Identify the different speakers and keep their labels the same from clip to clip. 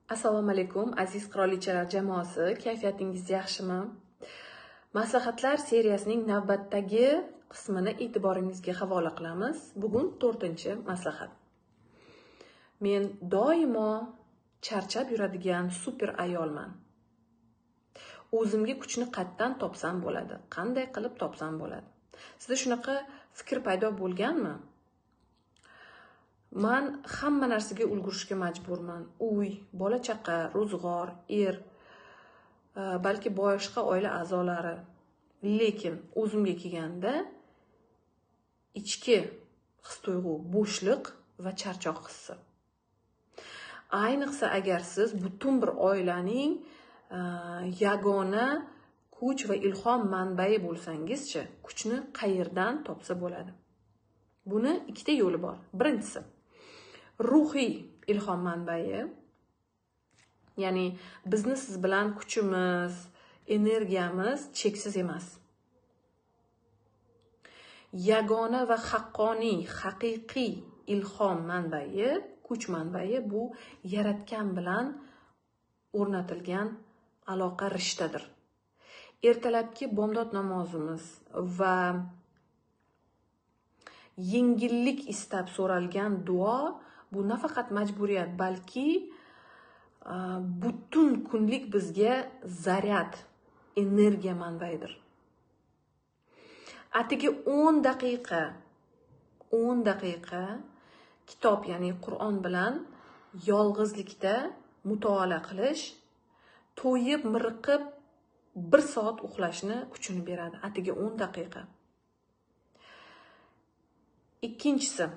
Speaker 1: Assalomu alaykum aziz qirolichalar jamoasi, kayfiyatingiz yaxshimi? Maslahatlar seriyasining navbatdagi qismini e'tiboringizga havola qilamiz. Bugun 4-maslahat. Men doimo charchab yuradigan super ayolman. O'zimga kuchni qayerdan topsam bo'ladi? Qanday qilib topsam bo'ladi? Sizda shunaqa fikr paydo bo'lganmi? Man hamma narsaga ulgurishga majburman. Uy, bola chaqa, ro'zg'or, balki boshqa oila a'zolari. Lekin o'zimga kelganda ichki his-tuyg'u, bo'shliq va charchoq hissi. Ayniqsa agar siz butun bir oilaning yagona kuch va ilhom manbai bo'lsangizchi, kuchni qayerdan topsa bo'ladi? Buni ikkita yo'li bor. Birinchisi ruhiy ilhom manbai, ya'ni bizni siz bilan kuchimiz, energiyamiz cheksiz emas. Yagona va haqqoniy, haqiqiy ilhom manbai, kuch manbai bu yaratgan bilan o'rnatilgan aloqa, rishtadir. Ertalabki bomdod namozimiz va yengillik istab so'ralgan duo bu nafaqat majburiyat, balki butun kunlik bizga zaryad, energiya manbaidir. Atigi 10 daqiqa kitob, ya'ni Qur'on bilan yolg'izlikda mutolaa qilish, to'yib, miriqib 1 soat uxlashni kuchini beradi. Atigi 10 daqiqa. Ikkinchisi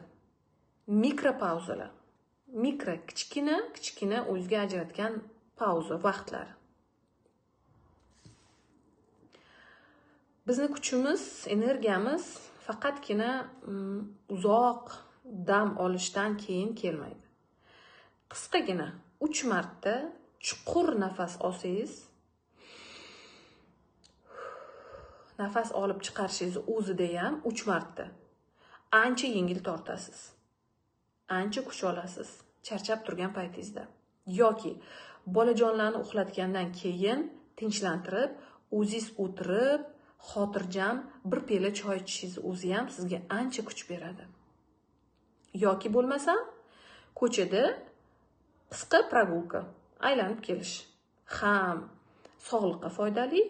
Speaker 1: mikro pauzalar. Mikro, kichkina o'ziga ajratgan pauza vaqtlar. Bizni kuchimiz, energiyamiz faqatgina uzoq dam olishdan keyin kelmaydi. Qisqagina 3 marta chuqur nafas olsangiz, nafas olib chiqarishingiz o'zida ham 3 marta ancha yengil tortasiz. Ancha kuch olasiz charchab turgan paytingizda. Yoki bolajonlarni uxlatgandan keyin tinchlantirib, o'zingiz o'tirib, xotirjam bir piyola choy ichishingiz o'zi ham sizga ancha kuch beradi. Yoki bo'lmasa, ko'chada qisqa прогулка, aylanib kelish. Ham sog'liqqa foydali,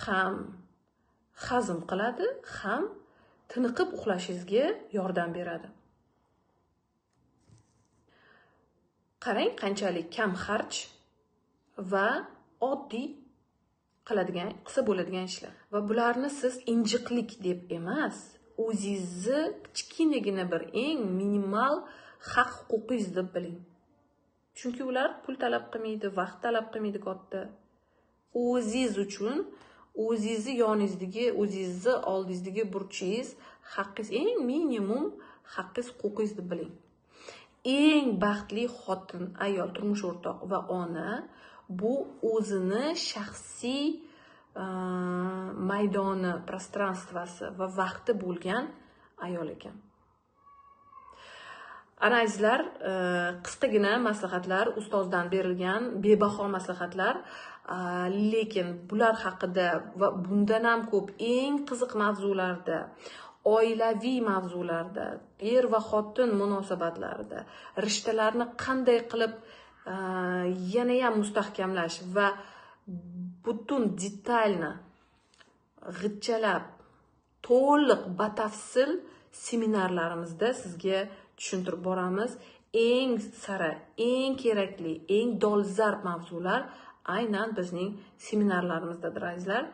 Speaker 1: ham hazm qiladi, ham tiniqib uxlashingizga yordam beradi. Qarang, qanchalik kam xarj va oddiy qilsa bo'ladigan ishlar. Va bularni siz injiqlik deb emas, o'zingizni kichkinagina bir eng minimal haq-huquqingiz deb biling. Chunki ular pul talab qilmaydi, vaqt talab qilmaydi katta. O'zingiz uchun, o'zingizni yoningizdagi, o'zingizni oldingizdagi burchingiz, haqqingiz, eng minimum haqqingiz, huquqingiz deb biling. Eng baxtli xotin, ayol, turmush o'rtoq va ona bu o'zini shaxsiy maydoni, prostranstvasi va vaqti bo'lgan ayol ekan. Ana azizlar, qisqagina maslahatlar, ustozdan berilgan bebaho maslahatlar, lekin bular haqida va bundan ham ko'p eng qiziq mavzularda, oilaviy mavzularda, va xotin munosabatlarida, rishtalarni qanday qilib yana ham mustahkamlash va butun detalni g'ijjalab, to'liq batafsil seminarlarimizda sizga tushuntirib boramiz. Eng sara, eng kerakli, eng dolzarb mavzular aynan bizning seminarlarimizdadir azizlar.